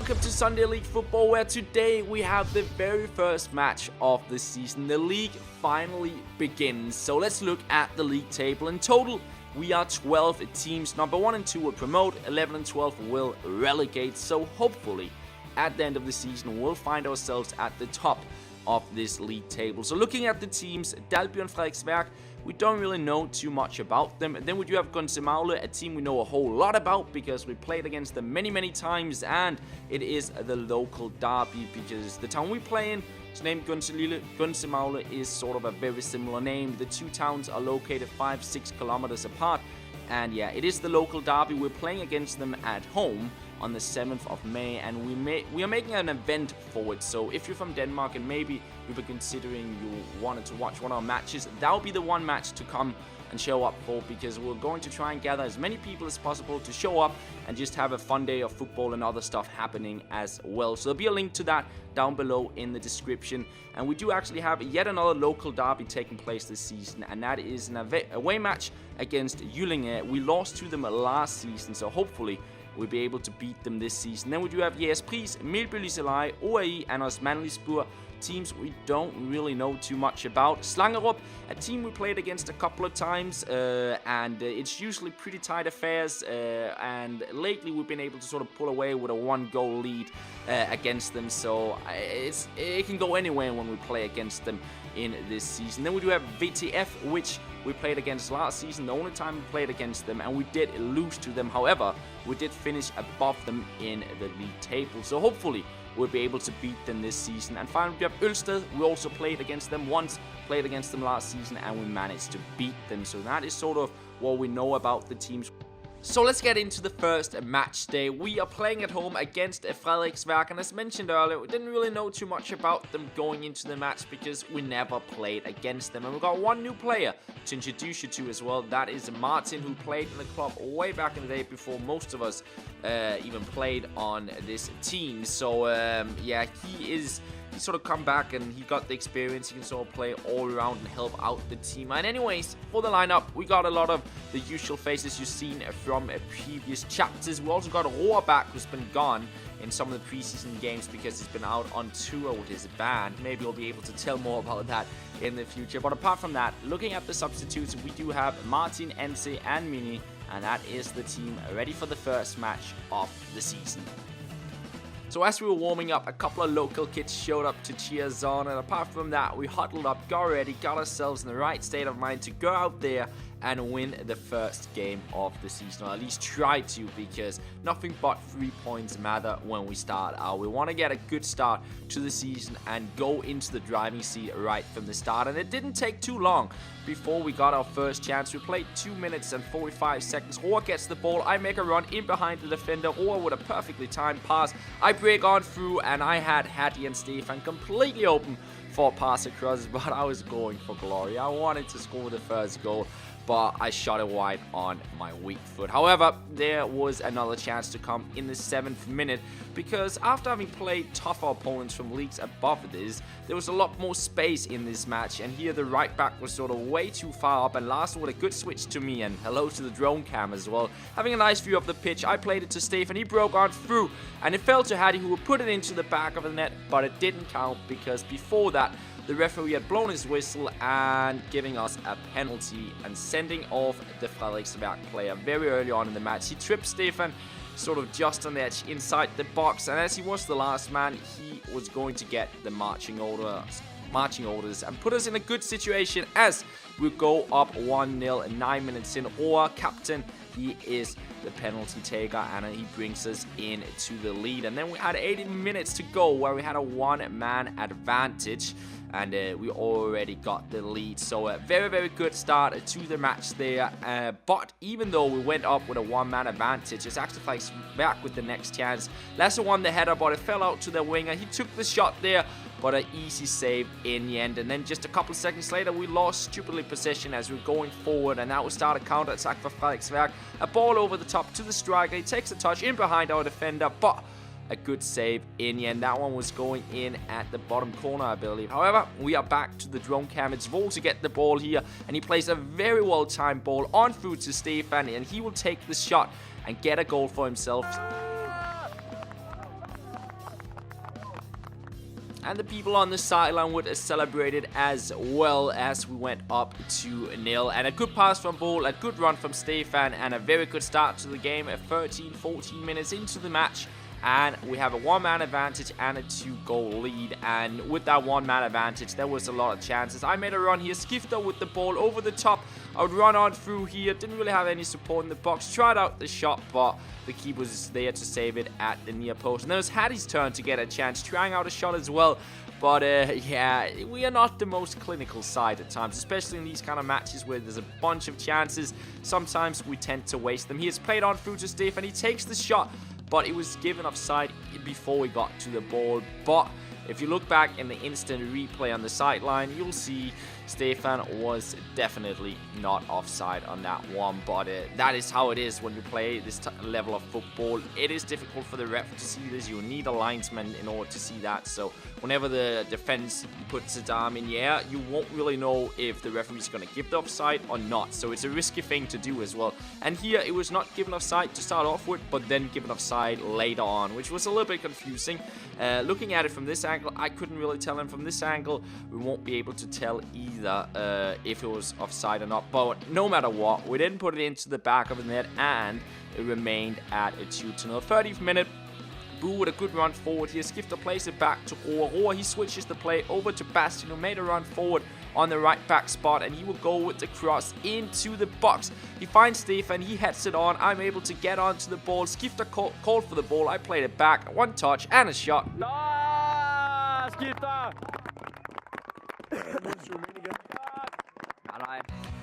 welcome to Sunday League Football, where today we have the very first match of the season. The league finally begins, so let's look at the league table. In total, we are 12 teams. Number 1 and 2 will promote, 11 and 12 will relegate, so hopefully at the end of the season we'll find ourselves at the top of this league table. So looking at the teams, Dalby and Frederiksberg, we don't really know too much about them. And then we do have Gunsemaglen, a team we know a whole lot about because we played against them many times, and it is the local derby because the town we play in is named Gunselille. Gunsemaglen is sort of a very similar name. The two towns are located 5-6 kilometers apart, and yeah, it is the local derby. We're playing against them at home on the 7th of May, and we are making an event for it. So if you're from Denmark and maybe you were considering you wanted to watch one of our matches, that will be the one match to come and show up for, because we're going to try and gather as many people as possible to show up and just have a fun day of football and other stuff happening as well. So there'll be a link to that down below in the description. And we do actually have yet another local derby taking place this season, and that is an away match against Jyllinge. We lost to them last season, so hopefully we'll be able to beat them this season. Then we do have Jægerspris, Melby Liselej, OAI, and Osmanlispor, teams we don't really know too much about. Slangerup, a team we played against a couple of times, and it's usually pretty tight affairs, and lately we've been able to sort of pull away with a 1-goal lead against them, so it can go anywhere when we play against them in this season. Then we do have VTF, which we played against last season, the only time we played against them, and we did lose to them. However, we did finish above them in the league table, so hopefully we'll be able to beat them this season. And finally, we have Ølsted. We also played against them once, played against them last season, and we managed to beat them. So that is sort of what we know about the teams. So let's get into the first match day. We are playing at home against Frederiksberg, and as mentioned earlier, we didn't really know too much about them going into the match because we never played against them. And we've got one new player to introduce you to as well. That is Martin, who played in the club way back in the day before most of us even played on this team. So yeah, he's sort of come back and he got the experience. He can sort of play all around and help out the team. And anyways, for the lineup, we got a lot of the usual faces you've seen from previous chapters. We also got Roar back, who's been gone in some of the preseason games because he's been out on tour with his band. Maybe we'll be able to tell more about that in the future. But apart from that, looking at the substitutes, we do have Martin, Ense, and Mini, and that is the team ready for the first match of the season. So as we were warming up, a couple of local kids showed up to cheer us on, and apart from that, we huddled up, got ready, got ourselves in the right state of mind to go out there and win the first game of the season, or at least try to, because nothing but 3 points matter when we start out. We want to get a good start to the season and go into the driving seat right from the start, and it didn't take too long before we got our first chance. We played 2 minutes and 45 seconds. Roar gets the ball, I make a run in behind the defender, Roar with a perfectly timed pass. I break on through, and I had Hattie and Stefan completely open for a pass across, but I was going for glory. I wanted to score the first goal, but I shot it wide on my weak foot. However, there was another chance to come in the 7th minute, because after having played tougher opponents from leagues above this, there was a lot more space in this match, and here the right back was sort of way too far up, and last with a good switch to me, and hello to the drone cam as well. Having a nice view of the pitch, I played it to Stefan, he broke on through, and it fell to Hattie, who would put it into the back of the net, but it didn't count because before that, the referee had blown his whistle and giving us a penalty and sending off the Frederiksberg player very early on in the match. He tripped Stefan sort of just on the edge inside the box, and as he was the last man, he was going to get the marching orders and put us in a good situation as we go up 1-0 9 minutes in. Roar, captain, he is the penalty taker, and he brings us into the lead. And then we had 80 minutes to go where we had a one-man advantage, and we already got the lead. So a very good start to the match there, but even though we went up with a one-man advantage, it's actually back with the next chance. Lasse won the header, but it fell out to the winger. He took the shot there, but an easy save in the end. And then just a couple seconds later, we lost stupidly possession as we were going forward, and that would start a counter-attack for Frederiksberg. A ball over the top to the striker. He takes a touch in behind our defender, but a good save in the end. That one was going in at the bottom corner, I believe. However, we are back to the drone cam. It's Vol to get the ball here, and he plays a very well-timed ball on through to Stefan, and he will take the shot and get a goal for himself. And the people on the sideline would celebrate it as well as we went up 2-0. And a good pass from Ball, a good run from Stefan, and a very good start to the game at 13-14 minutes into the match. And we have a one-man advantage and a 2-goal lead. And with that one-man advantage, there was a lot of chances. I made a run here, Skifter with the ball over the top. I would run on through here, didn't really have any support in the box. Tried out the shot, but the keeper was there to save it at the near post. And then it was Hattie's turn to get a chance, trying out a shot as well. But yeah, we are not the most clinical side at times, especially in these kind of matches where there's a bunch of chances. Sometimes we tend to waste them. He has played on through to Stefan. He takes the shot, but it was given offside before we got to the ball. But if you look back in the instant replay on the sideline, you'll see Stefan was definitely not offside on that one. But that is how it is when you play this level of football. It is difficult for the ref to see this. You need a linesman in order to see that. So whenever the defense puts its arm in the air, you won't really know if the referee is going to give the offside or not. So it's a risky thing to do as well. And here it was not given offside to start off with, but then given offside later on, which was a little bit confusing. Looking at it from this angle, I couldn't really tell, and from this angle, we won't be able to tell either if it was offside or not. But no matter what, we didn't put it into the back of the net, and it remained at a 2-0. 30th minute. Boo with a good run forward here. Skifter plays it back to Roar. Roar, he switches the play over to Bastian, who made a run forward on the right back spot, and he will go with the cross into the box. He finds Stefan, he heads it on. I'm able to get onto the ball. Skifter called for the ball. I played it back. One touch and a shot. Ah, Skifter!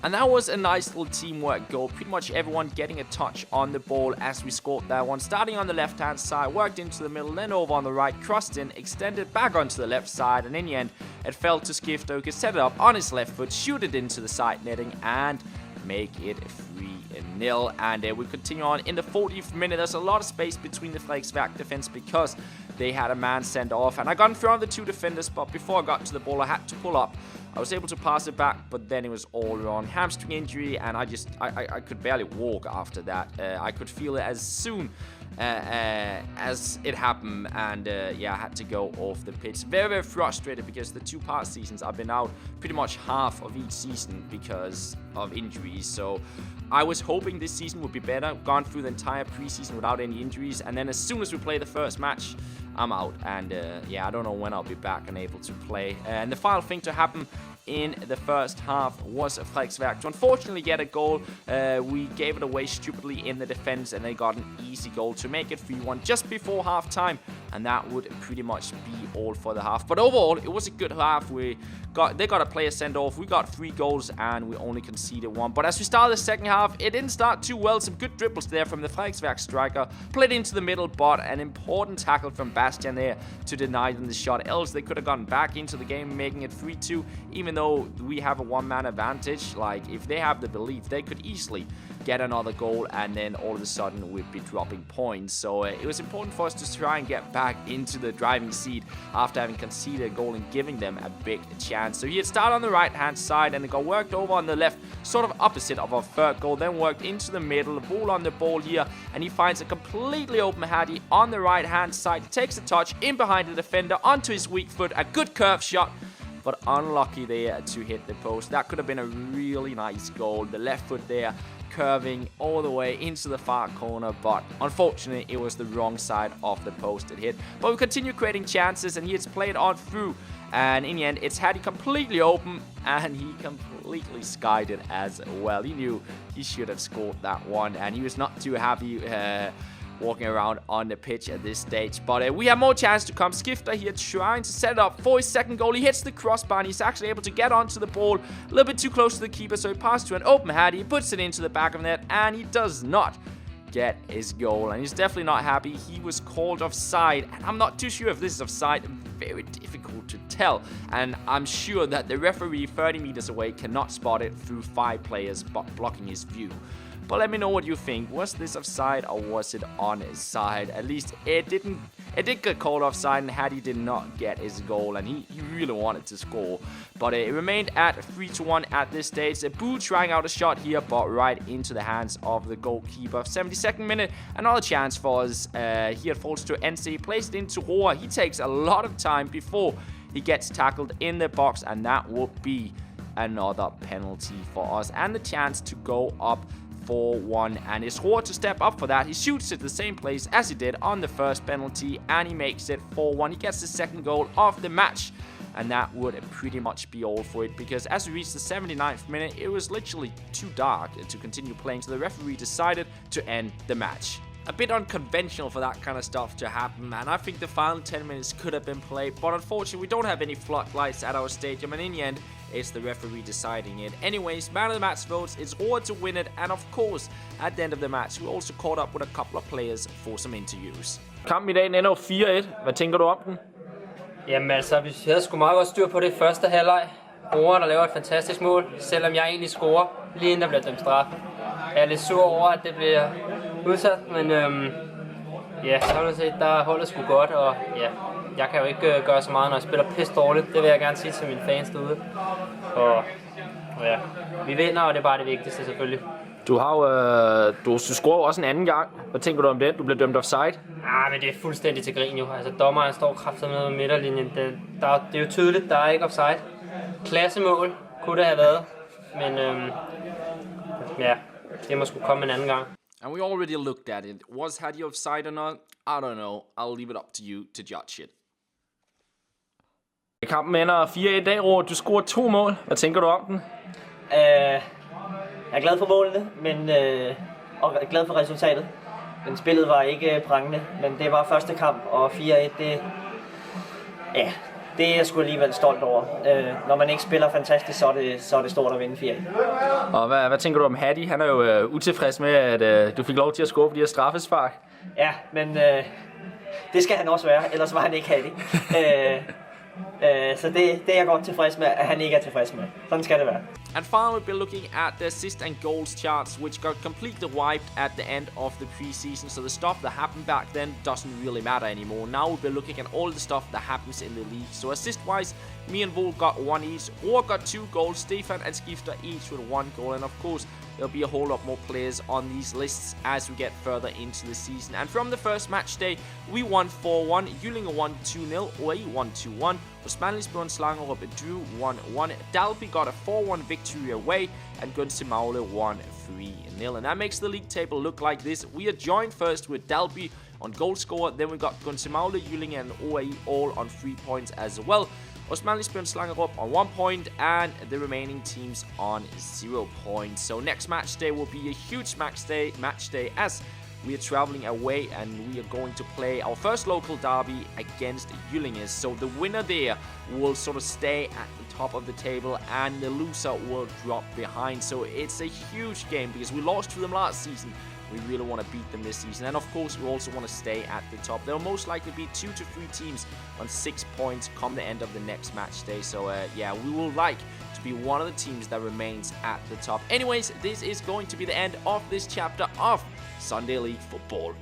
And that was a nice little teamwork goal. Pretty much everyone getting a touch on the ball as we scored that one. Starting on the left-hand side, worked into the middle, then over on the right, crossed in, extended back onto the left side, and in the end, it fell to Skifter, who could set it up on his left foot, shoot it into the side netting, and make it 3-0. And we continue on in the 40th minute. There's a lot of space between the Frederiksværk defense because they had a man sent off, and I got in front of the two defenders, but before I got to the ball, I had to pull up. I was able to pass it back, but then it was all wrong. Hamstring injury, and I could barely walk after that. I could feel it as soon as it happened, and yeah, I had to go off the pitch. Very, very frustrated because the two past seasons I've been out pretty much half of each season because of injuries. So I was hoping this season would be better. Gone through the entire preseason without any injuries, and then as soon as we play the first match, I'm out. And yeah, I don't know when I'll be back and able to play. And the final thing to happen in the first half was Frederiksværk to unfortunately get a goal. We gave it away stupidly in the defense, and they got an easy goal to make it 3-1 just before half time, and that would pretty much be all for the half. But overall, it was a good half. They got a player sent off. We got 3 goals, and we only conceded 1. But as we started the second half, it didn't start too well. Some good dribbles there from the Frederiksværk striker. Played into the middle, but an important tackle from Bastian there to deny them the shot. Else they could have gotten back into the game, making it 3-2. Even though we have a one-man advantage, like if they have the belief, they could easily get another goal, and then all of a sudden we'd be dropping points. So it was important for us to try and get back into the driving seat after having conceded a goal and giving them a big chance. So he had started on the right-hand side, and it got worked over on the left, sort of opposite of our third goal, then worked into the middle, ball on the ball here, and he finds a completely open Hattie on the right-hand side. He takes a touch in behind the defender onto his weak foot, a good curve shot, but unlucky there to hit the post. That could have been a really nice goal. The left foot there curving all the way into the far corner, but unfortunately it was the wrong side of the post it hit. But we continue creating chances, and he has played on through, and in the end it's Hattie completely open, and he completely skied it as well. He knew he should have scored that one, and he was not too happy walking around on the pitch at this stage. But we have more chance to come. Skifter here trying to set it up for his second goal. He hits the crossbar, and he's actually able to get onto the ball a little bit too close to the keeper, so he passes to an open Hattie. He puts it into the back of the net, and he does not get his goal, and he's definitely not happy. He was called offside, and I'm not too sure if this is offside. Very difficult to tell, and I'm sure that the referee 30 meters away cannot spot it through 5 players blocking his view. But let me know what you think. Was this offside or was it onside? At least it did get called offside, and Hattie did not get his goal, and he really wanted to score. But it remained at 3-1 at this stage. Boo trying out a shot here, but right into the hands of the goalkeeper. 72nd minute, another chance for us. Here it falls to NC, placed into Roa. He takes a lot of time before he gets tackled in the box, and that would be another penalty for us, and the chance to go up 4-1, and it's Roa to step up for that. He shoots it the same place as he did on the first penalty, and he makes it 4-1. He gets the second goal of the match, and that would pretty much be all for it, because as we reached the 79th minute, it was literally too dark to continue playing, so the referee decided to end the match. A bit unconventional for that kind of stuff to happen, and I think the final 10 minutes could have been played, but unfortunately we don't have any floodlights at our stadium, and in the end it's the referee deciding it. Anyways, man of the match votes, it's Roa to win it, and of course at the end of the match we also caught up with a couple of players for some interviews. Kampen i dag ender 4-1. Hvad tænker du om den? Jamen altså, vi havde sgu meget godt styr på det første halvleg. Roa, der laver et fantastisk mål, selvom jeg egentlig scorer lige inden der bliver dømt straffe. Jeg er lidt sur over, at det bliver udsat, men ja, så vil jeg se, der holdet sgu godt, og ja, jeg kan jo ikke gøre så meget, når jeg spiller pisse dårligt. Det vil jeg gerne sige til mine fans derude. Og ja, vi vinder, og det er bare det vigtigste selvfølgelig. Du har jo, du scorer også en anden gang. Hvad tænker du om det? Du blev dømt offside? Ah, men det er fuldstændig til grin jo. Altså, dommeren står kraftigt med midterlinjen. Det er jo tydeligt, der er ikke offside. Klassemål kunne det have været, men ja, det må sgu komme en anden gang. And we already looked at it. Was Hattie offside or not? I don't know. I'll leave it up to you to judge it. Kampen ender 4-1 i dag, Roa. Du scorer 2 mål. Hvad tænker du om den? Jeg er glad for målene, men og glad for resultatet. Men spillet var ikke prangende, men det var første kamp, og 4-1, det er jeg sgu alligevel stolt over. Når man ikke spiller fantastisk, så er det stort at vinde 4-1. Og hvad tænker du om Hattie? Han er jo utilfreds med, at du fik lov til at score på de her straffespark. Ja, men det skal han også være, ellers var han ikke Hattie. Så det er jeg godt tilfreds med, at han ikke er tilfreds med. Sådan skal det være. And finally, we'll be looking at the assist and goals charts, which got completely wiped at the end of the preseason. So the stuff that happened back then doesn't really matter anymore. Now we'll be looking at all the stuff that happens in the league. So assist-wise, me and Vol got 1 each. Roa got 2 goals. Stefan and Skifter each with 1 goal. And of course, there'll be a whole lot more players on these lists as we get further into the season. And from the first match day, we won 4-1. Jyllinge won 2-0. OAE won 2-1. Osmanlisbjørn Slangerup drew 1-1. Dalby got a 4-1 victory away, and Gunsimaule won 3-0. And that makes the league table look like this. We are joined first with Dalby on goal scorer. Then we got Gunsimaule, Jyllinge, and OAE all on 3 points as well. Osmanlisbjørn Slangerup on 1 point, and the remaining teams on 0 points. So next match day will be a huge match day as we are traveling away, and we are going to play our first local derby against Jyllinge. So the winner there will sort of stay at the top of the table, and the loser will drop behind. So it's a huge game because we lost to them last season. We really want to beat them this season, and of course we also want to stay at the top. There will most likely be 2 to 3 teams on 6 points come the end of the next match day. So yeah, we will like to be one of the teams that remains at the top. Anyways, this is going to be the end of this chapter of Sunday League Football.